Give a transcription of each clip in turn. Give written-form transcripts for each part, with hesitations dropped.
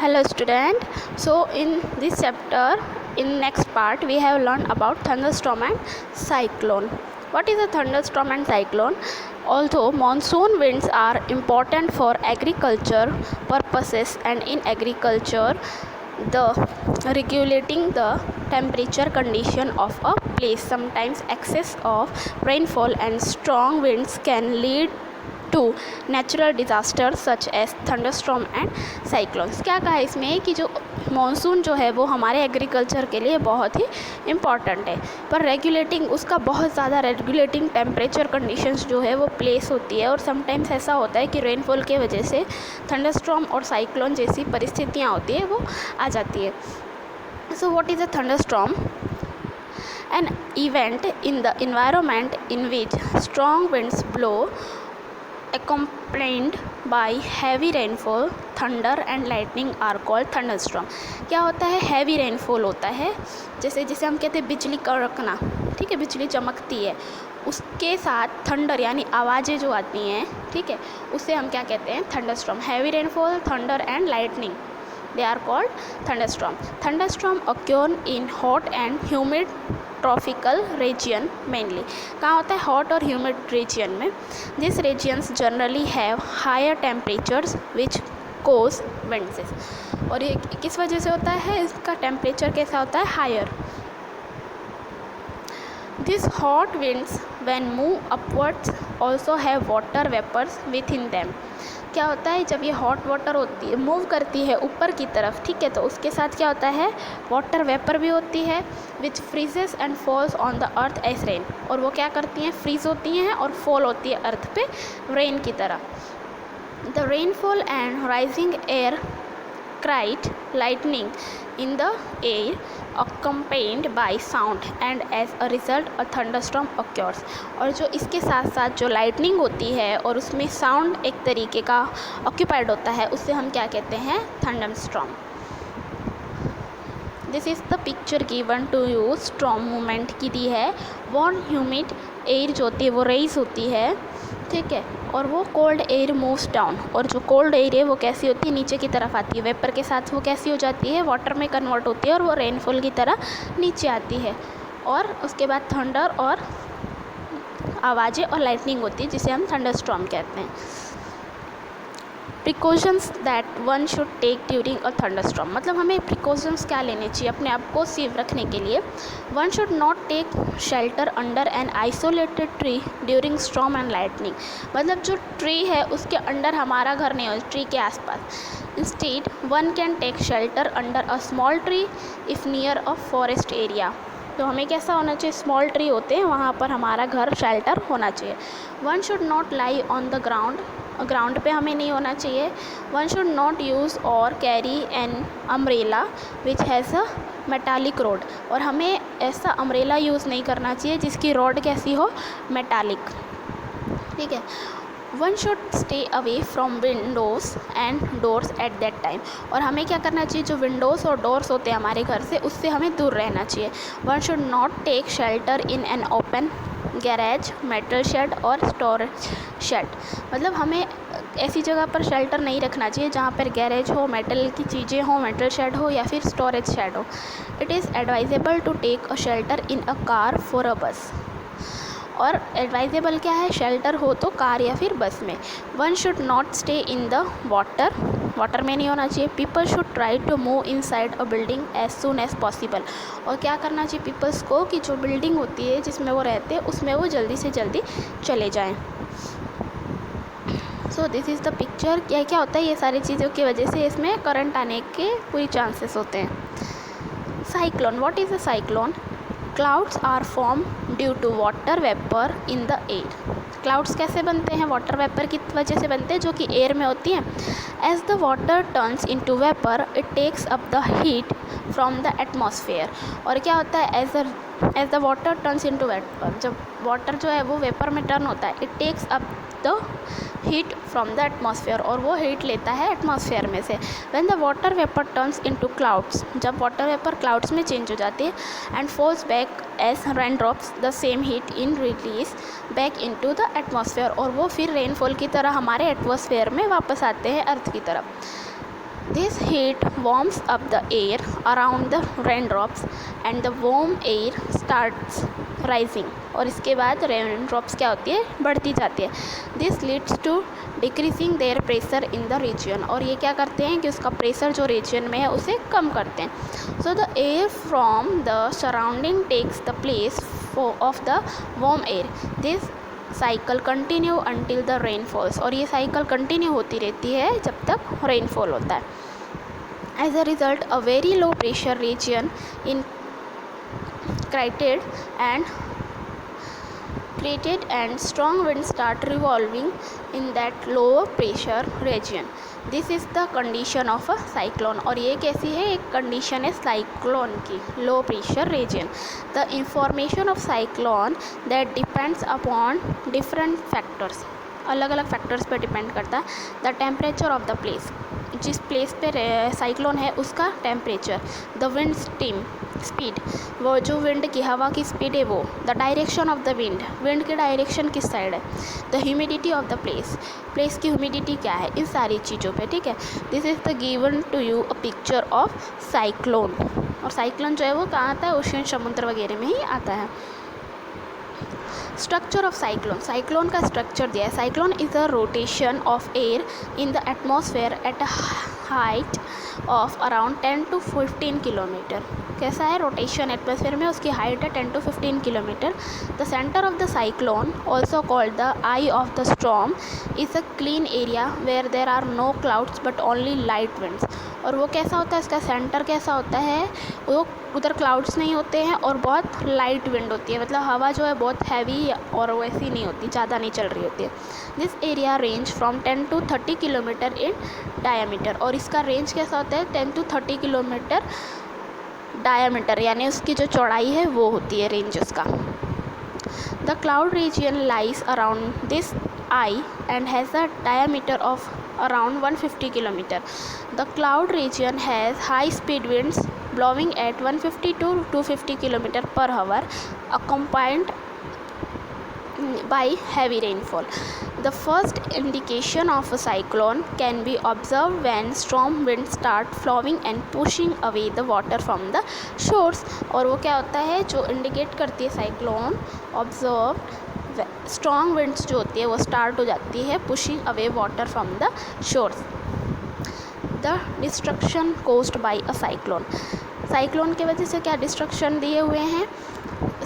Hello student. So in this chapter, in next part, we have learned about thunderstorm and cyclone. What is a thunderstorm and cyclone? Although monsoon winds are important for agriculture purposes, and in agriculture the regulating the temperature condition of a place, sometimes excess of rainfall and strong winds can lead to natural disaster such as thunderstorm and cyclones. क्या कहा इसमें कि जो monsoon जो है वो हमारे agriculture के लिए बहुत ही इम्पॉर्टेंट है, पर रेगुलेटिंग उसका बहुत ज़्यादा रेगुलेटिंग टेम्परेचर कंडीशंस जो है वो प्लेस होती है, और समटाइम्स ऐसा होता है कि रेनफॉल के वजह से थंडरस्टॉर्म और साइक्लोन जैसी परिस्थितियाँ होती है वो आ जाती है। So what is a thunderstorm? An event in the environment in which strong winds blow accompanied by heavy rainfall, thunder and lightning are called thunderstorm। क्या होता है? हैवी रेनफॉल होता है, जैसे हम कहते हैं बिजली कड़कना, ठीक है, बिजली चमकती है, उसके साथ थंडर यानी आवाज़ें जो आती हैं, ठीक है, उसे हम क्या कहते हैं? Thunderstorm. Heavy rainfall, thunder and lightning, they are called thunderstorm. Thunderstorm occur in hot and humid tropical region mainly. कहाँ होता है? हॉट और ह्यूमिड रीजन में। This regions generally have higher temperatures which cause winds. और ये किस वजह से होता है? इसका टेम्परेचर कैसा होता है? Higher. This hot winds when move upwards also have water vapours with in them. क्या होता है? जब ये हॉट वाटर होती है, मूव करती है ऊपर की तरफ, ठीक है, तो उसके साथ क्या होता है? वाटर वेपर भी होती है, which freezes and falls on the earth as rain. और वो क्या करती हैं? फ्रीज होती हैं और फॉल होती है अर्थ पे रेन की तरह। The rainfall and rising air क्राइट lightning in the air accompanied by sound and as a result a thunderstorm occurs। और जो इसके साथ साथ जो लाइटनिंग होती है और उसमें साउंड एक तरीके का ऑक्यूपाइड होता है, उससे हम क्या कहते हैं? Thunderstorm. This is the picture given to you. Storm movement की दी है। वार्म ह्यूमिड एयर जो होती है वो रेज होती है, ठीक है, और वो कोल्ड एयर मूव्स डाउन। और जो कोल्ड एयर है वो कैसी होती है? नीचे की तरफ आती है, वेपर के साथ वो कैसी हो जाती है? वाटर में कन्वर्ट होती है और वो रेनफॉल की तरह नीचे आती है। और उसके बाद थंडर और आवाज़ें और लाइटनिंग होती है, जिसे हम थंडरस्टॉर्म कहते हैं। Precautions that one should take during a thunderstorm, मतलब हमें प्रिकॉशंस क्या लेने चाहिए अपने आप को सेफ रखने के लिए? One should not take shelter under an isolated tree during storm and lightning. मतलब जो ट्री है उसके अंडर हमारा घर नहीं हो, ट्री के आसपास। Instead one can take shelter under a small tree if near a forest area. तो हमें कैसा होना चाहिए? स्मॉल ट्री होते हैं वहाँ पर हमारा घर शेल्टर होना चाहिए। One should not lie on the ground, ground पे हमें नहीं होना चाहिए। वन शुड नॉट यूज़ और carry an umbrella which has a metallic road. और हमें ऐसा अम्ब्रेला यूज़ नहीं करना चाहिए जिसकी रोड कैसी हो? मेटालिक, ठीक है। One should stay away from Windows and doors at that time. और हमें क्या करना चाहिए? जो विंडोज़ और डोर्स होते हैं हमारे घर से, उससे हमें दूर रहना चाहिए। One should not take shelter in an open garage, metal shed और स्टोरेज शेड। मतलब हमें ऐसी जगह पर शेल्टर नहीं रखना चाहिए जहाँ पर गैरेज हो, मेटल की चीज़ें हो, मेटल शेड हो या फिर स्टोरेज शेड हो। It is advisable to take a shelter in a car for a bus. और एडवाइजेबल क्या है? शेल्टर हो तो कार या फिर बस में। One should not stay in the water, water में नहीं होना चाहिए। People should try to move inside a building as soon as possible. और क्या करना चाहिए पीपल्स को? कि जो बिल्डिंग होती है जिसमें वो रहते हैं उसमें वो जल्दी से जल्दी चले जाएं। सो दिस इज़ द पिक्चर। क्या होता है? ये सारी चीज़ों की वजह से इसमें करंट आने के पूरी चांसेस होते हैं। Cyclone, what is a cyclone? Clouds are form due to water vapour in the air. Clouds कैसे बनते हैं? वाटर वेपर की वजह से बनते हैं जो कि एयर में होती हैं। As the water turns into vapour it takes up the heat from the atmosphere. और क्या होता है? As the water turns into vapour, जब वाटर जो है वो वेपर में टर्न होता है, it takes up the heat from the atmosphere, और वो हीट लेता है एटमॉस्फेयर में से। When the water vapour turns into clouds, जब वाटर वेपर क्लाउड्स में चेंज हो जाती है, and falls back as rain drops, the same heat in release back into the atmosphere. और वो फिर रेनफॉल की तरह हमारे एटमॉस्फेयर में वापस आते हैं अर्थ की तरफ। This heat warms up the air around the raindrops and the warm air starts rising. और इसके बाद रेन ड्रॉप्स क्या होती है, बढ़ती जाती है. This leads to decreasing their pressure in the region. और ये क्या करते हैं कि उसका प्रेशर जो रीजन में है उसे कम करते हैं. So the air from the surrounding takes the place of the warm air. This cycle continue until the rainfalls. और ये साइकिल कंटिन्यू होती रहती है जब तक रेनफॉल होता है. As a result a very low pressure region in created and strong winds start revolving in that low pressure region. This is the condition of a cyclone. और ये कैसी है, एक कंडीशन है साइक्लोन की, लो pressure reason. The information of cyclone that depends upon different factors. अलग अलग factors पे डिपेंड करता है. The temperature of the place, जिस प्लेस पे साइक्लोन है उसका टेम्परेचर. द विंड स्पीड, वो जो विंड की हवा की स्पीड है वो. The direction of the wind, wind की डायरेक्शन किस साइड है. The humidity of the place, place की ह्यूमिडिटी क्या है. इन सारी चीज़ों पे, ठीक है. This is the given to you a picture of cyclone. और साइक्लोन जो है वो कहाँ आता है, ओशन समुद्र वगैरह में ही आता है. स्ट्रक्चर ऑफ साइक्लोन, साइक्लोन का स्ट्रक्चर दिया है. Cyclone is a rotation of air in the atmosphere at a height of around 10 to 15 kilometre. कैसा है रोटेशन एटमॉस्फेयर में, उसकी हाइट है 10 to 15 kilometre. The centre of the cyclone also called the eye of the storm is a clean area where there are no clouds but only light winds. और वो कैसा होता है, इसका सेंटर कैसा होता है, वो उधर क्लाउड्स नहीं होते हैं और बहुत लाइट विंड होती है. मतलब हवा जो है बहुत हैवी और वैसी नहीं होती, ज़्यादा नहीं चल रही होती है. This area range from 10 to 30 kilometre in diameter. और इसका रेंज कैसा होता है, 10 to 30 किलोमीटर डायामीटर, यानी उसकी जो चौड़ाई है वो होती है रेंज उसका. The cloud reason lies around this eye and has a diameter of around 150 km. The cloud region has high speed winds blowing at 150 to 250 km per hour accompanied by heavy rainfall. The first indication of a cyclone can be observed when storm winds start flowing and pushing away the water from the shores. और वो क्या होता है जो indicate करती है cyclone, observe strong winds जो होती है वो स्टार्ट हो जाती है pushing away water from the shores. The destruction caused by a cyclone, cyclone की वजह से क्या डिस्ट्रक्शन दिए हुए हैं.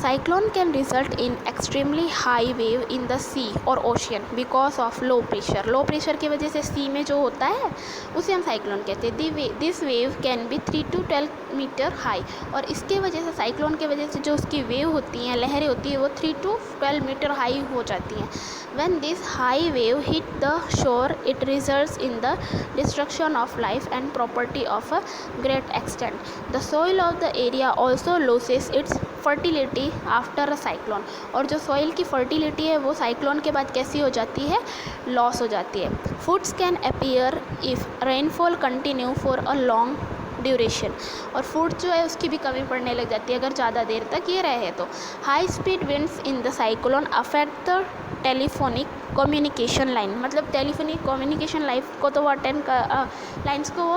Cyclone can result in extremely high wave in the sea और ocean because of low pressure. Low pressure की वजह से सी में जो होता है उसे हम साइक्लोन कहते हैं. This wave can be 3 to 12 metre high. और इसके वजह से साइक्लोन की वजह से जो उसकी वेव होती हैं, लहरें होती है, वो 3 to 12 मीटर हाई हो जाती हैं. When this high wave hit the shore, it results in the destruction of life and property of a great extent. The soil of the area also loses its fertility after a cyclone. और जो soil की fertility है वो cyclone के बाद कैसी हो जाती है, loss हो जाती है. Floods can appear if rainfall continue for a long duration. और फूड जो है उसकी भी कमी पड़ने लग जाती है अगर ज़्यादा देर तक ये रहे तो. High speed winds in the cyclone affect the telephonic communication line. मतलब टेलीफोनिक कम्युनिकेशन लाइन को तो वो लाइन्स को वो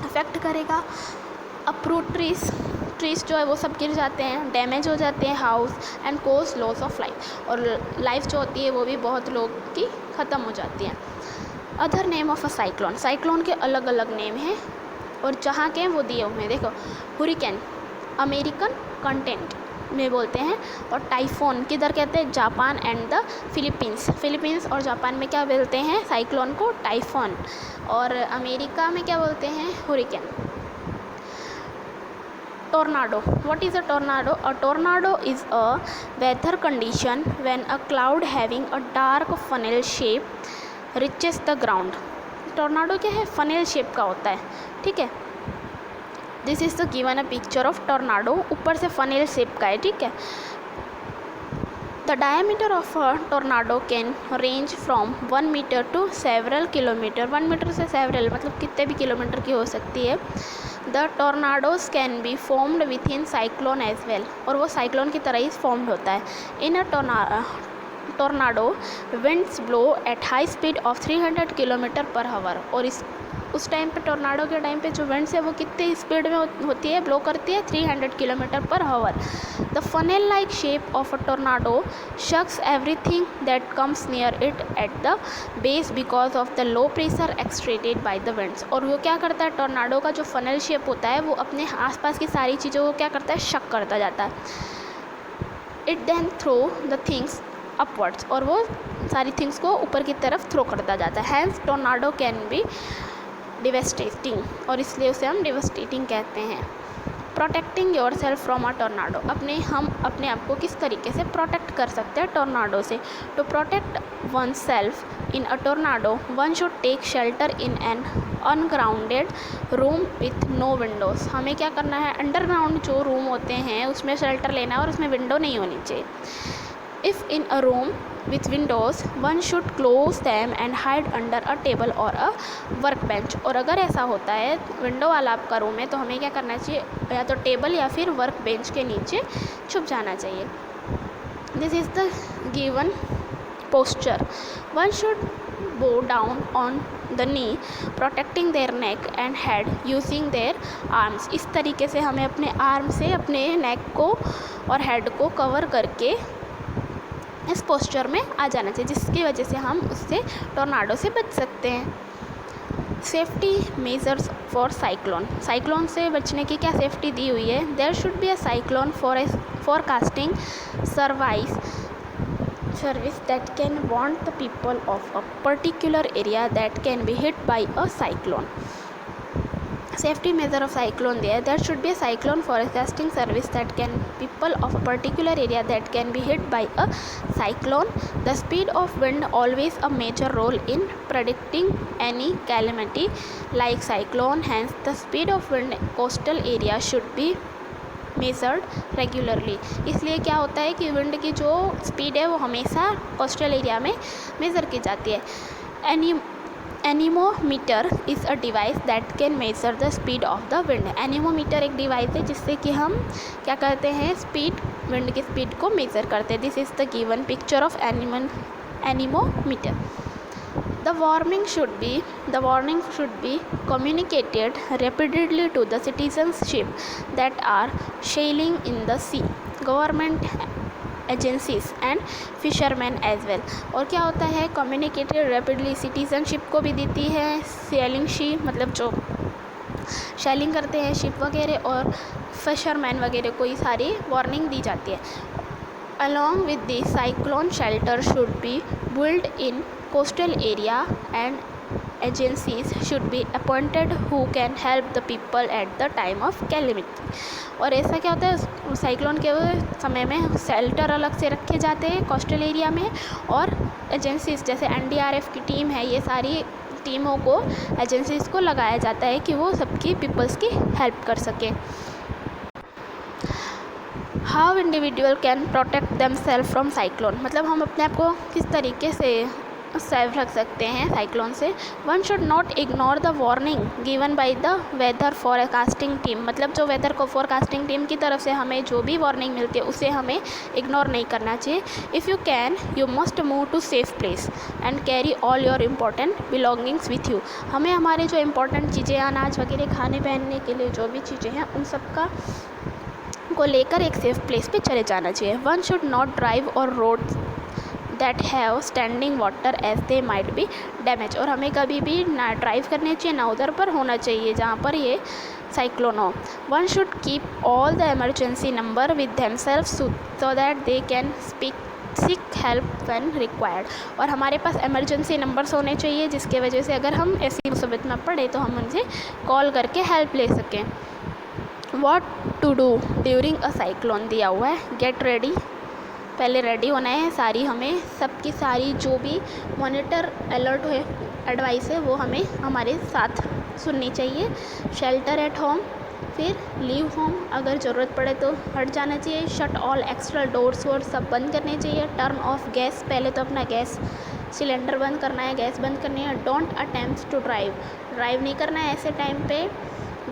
अफेक्ट करेगा. अप्रूट ट्रीज जो है वो सब गिर जाते हैं, डैमेज हो जाते हैं house and cause loss of life. और लाइफ जो होती है वो भी बहुत लोग की ख़त्म हो जाती है. Other name of a cyclone, cyclone के अलग अलग नेम हैं और जहाँ के वो दिए हुए हैं. देखो, हुरिकेन अमेरिकन कंटेंट में बोलते हैं. और टाइफोन किधर कहते हैं, जापान एंड द फिलीपींस और जापान में क्या बोलते हैं साइक्लोन को, टाइफोन. और अमेरिका में क्या बोलते हैं, hurricane. Tornado, what is a tornado. A tornado is a weather condition when a cloud having a dark funnel shape reaches the ground. Tornado क्या है, फनेल शेप का होता है, ठीक है. This is the given a picture of tornado, ऊपर से funnel shape का है, ठीक है. The diameter of a tornado can range from 1 metre to several kilometre. 1 metre से सेवरल मतलब कितने भी किलोमीटर की हो सकती है. The tornadoes can be formed within cyclone as well. और वो साइक्लोन की तरह ही फॉर्म्ड होता है. In a tornado winds blow at high speed of 300 kilometre per hour. और इस उस टाइम पे टोर्नाडो के टाइम पे जो विंड्स है वो कितनी स्पीड में होती है, ब्लो करती है 300 kilometre per our. The funnel like shape of a tornado Shakas everything that comes near it at the base because of the low pressure extracted by the winds. और वो क्या करता है, टोर्नाडो का जो फनल शेप होता है वो अपने आसपास की सारी चीज़ों को क्या करता है, शक करता जाता है। It then throw the things upwards, और वो सारी थिंग्स को ऊपर की तरफ थ्रो करता जाता है। Hence tornado can be devastating, और इसलिए उसे हम डिवेस्टेटिंग कहते हैं। Protecting yourself from a tornado, हम अपने आप को किस तरीके से प्रोटेक्ट कर सकते हैं टोर्नाडो से। To protect oneself in a tornado one should take shelter in an ungrounded room with no windows. हमें क्या करना है, अंडरग्राउंड जो रूम होते हैं उसमें शेल्टर लेना है और उसमें विंडो नहीं होनी चाहिए। If in a room with windows one should close them and hide under a table or a workbench। और अगर ऐसा होता है विंडो वाला आपका रूम है तो हमें क्या करना चाहिए, या तो टेबल या फिर वर्क बेंच के नीचे छुप जाना चाहिए। This is the given posture. One should bow down on the knee protecting their neck and head using their arms। इस तरीके से हमें अपने आर्म से अपने नेक को और हेड को कवर करके इस पोस्चर में आ जाना चाहिए, जिसकी वजह से हम उससे टोर्नाडो से बच सकते हैं। Safety measures for cyclone, cyclone से बचने की क्या सेफ्टी दी हुई है। There should be a cyclone forecasting service that can warn the people of a particular area that can be hit by a cyclone। Safety measure of cyclone there should be a cyclone forecasting service that can people of a particular area that can be hit by a cyclone। The speed of wind always a major role in predicting any calamity like cyclone, hence the speed of wind coastal area should be measured regularly. इसलिए क्या होता है कि wind की जो speed है वो हमेशा कोस्टल एरिया में मेज़र की जाती है। Anemometer is a device that can measure the speed of the wind. Anemometer एक डिवाइस है जिससे कि हम क्या करते हैं, विंड की स्पीड को मेज़र करते हैं। This is the given picture of anemometer. The warning should be communicated repeatedly to the citizens ship that are sailing in the sea, government agencies and fishermen as well। और क्या होता है, communicated rapidly citizenship को भी देती है, sailing ship मतलब जो सेलिंग करते हैं शिप वगैरह, और फिशरमैन वगैरह को ये सारी वार्निंग दी जाती है। Along with the cyclone shelter should be built in coastal area and agencies should be appointed who can help the people at the time of calamity। और ऐसा क्या होता है, साइक्लोन के समय में शेल्टर अलग से रखे जाते हैं कोस्टल एरिया में, और एजेंसीज जैसे NDRF की टीम है, ये सारी टीमों को एजेंसीज को लगाया जाता है कि वो सबकी पीपल्स की हेल्प कर सकें। How individual can protect them self from cyclone, मतलब हम अपने आप को किस तरीके से सेफ रख सकते हैं साइक्लोन से। One should not ignore the warning given by the weather forecasting team, मतलब जो वेदर को फोरकास्टिंग टीम की तरफ से हमें जो भी वार्निंग मिलती है उसे हमें इग्नोर नहीं करना चाहिए। If you can you must move to safe place and carry all your important belongings with you. हमें हमारे जो इम्पोर्टेंट चीज़ें, अनाज वगैरह खाने पहनने के लिए जो भी चीज़ें हैं उन सब को लेकर एक सेफ प्लेस पे चले जाना चाहिए। वन शुड नॉट ड्राइव और road that have standing water as they might be damage, और हमें कभी भी ना ड्राइव करनी चाहिए ना उधर पर होना चाहिए जहाँ पर ये साइक्लोन हो। One should keep all the emergency number with themselves so that they can seek help when required, और हमारे पास इमरजेंसी नंबर्स होने चाहिए जिसके वजह से अगर हम ऐसी मुसीबत में पड़े तो हम उनसे कॉल करके हेल्प ले सकें। What to do during a cyclone दिया हुआ है, गेट रेडी, पहले रेडी होना है। सारी हमें सबकी सारी जो भी मॉनिटर अलर्ट है एडवाइस है वो हमें हमारे साथ सुननी चाहिए। शेल्टर एट होम, फिर लीव होम, अगर ज़रूरत पड़े तो हट जाना चाहिए। Shut all extra doors verse सब बंद करने चाहिए। टर्न ऑफ गैस, पहले तो अपना गैस सिलेंडर बंद करना है, गैस बंद करनी है। डोंट अटेम्प्ट टू ड्राइव नहीं करना है ऐसे टाइम पे।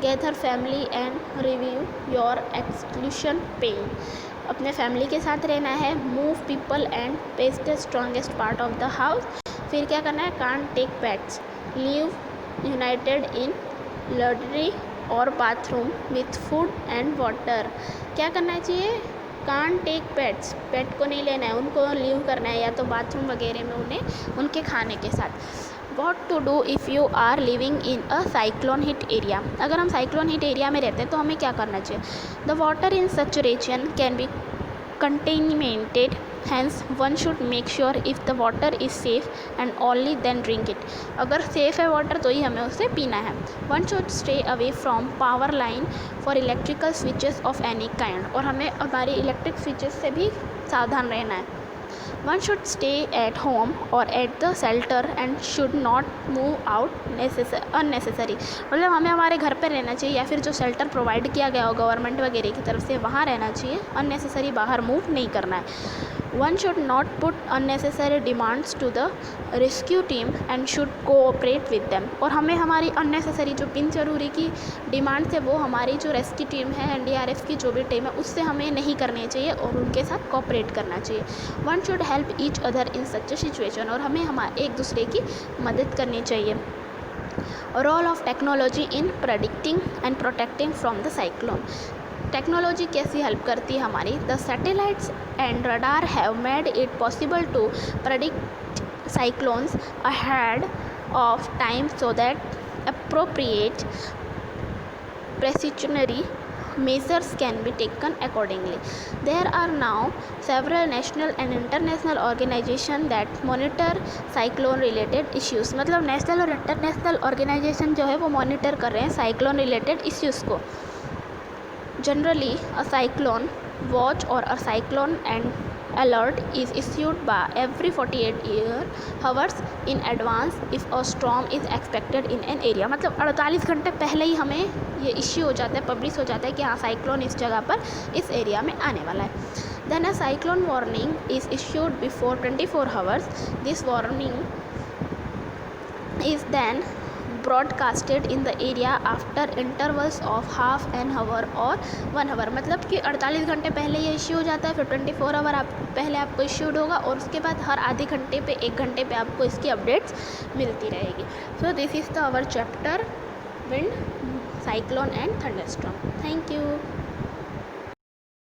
Gather family and review your exclusion pen, अपने फैमिली के साथ रहना है। Move people and paste the strongest part of the house, फिर क्या करना है, can't take pets, leave united in laundry और bathroom with food and water. क्या करना चाहिए? कान टेक पेट्स, पेट को नहीं लेना है, उनको लीव करना है या तो बाथरूम वगैरह में उन्हें उनके खाने के साथ। What to do if you are living in a cyclone hit area. अगर हम साइक्लोन हिट एरिया में रहते हैं तो हमें क्या करना चाहिए? The water in such region can be contaminated, hence one should make sure if the water is safe and only then drink it। अगर सेफ़ है वाटर तो ही हमें उसे पीना है। One should stay away from power line for electrical switches of any kind, और हमें हमारी इलेक्ट्रिक स्विचेस से भी सावधान रहना है। One should stay at home or at the shelter and should not move out unnecessary। मतलब हमें हमारे घर पर रहना चाहिए या फिर जो शेल्टर प्रोवाइड किया गया हो गवर्नमेंट वगैरह की तरफ से वहाँ रहना चाहिए, अननेसेसरी बाहर मूव नहीं करना है। One should not put unnecessary demands to the rescue team and should cooperate with them। और हमें हमारी unnecessary जो बिन ज़रूरी की डिमांड्स है वो हमारी जो रेस्क्यू टीम है NDRF की जो भी टीम है उससे हमें नहीं करनी चाहिए और उनके साथ कोऑपरेट करना चाहिए। One should help each other in such a situation, और हमें एक दूसरे की मदद करनी चाहिए। Role of technology in predicting and protecting from the cyclone. Technology कैसी हेल्प करती है हमारी? The satellites and radar have made it possible to predict cyclones ahead of time so that appropriate precautionary measures can be taken accordingly। There are now several national and international organizations that monitor cyclone related issues। मतलब national और international organisation जो है वो monitor कर रहे हैं cyclone related issues को। Generally a cyclone watch or a cyclone and alert is issued by every 48 hours in advance if a storm is expected in an area। मतलब 48 घंटे पहले ही हमें ये इश्यू हो जाता है, पब्लिश हो जाता है कि हाँ साइक्लोन इस जगह पर इस एरिया में आने वाला है। Then a cyclone warning is issued before 24 hours। This warning is then broadcasted in the area after intervals of half an hour और 1 आवर। मतलब कि 48 घंटे पहले ये इश्यू हो जाता है, फिर 24 आवर पहले आपको इश्यूड होगा और उसके बाद हर आधे घंटे पे 1 घंटे पे आपको इसकी अपडेट्स मिलती रहेगी। So this is the our chapter wind, cyclone and thunderstorm. Thank you.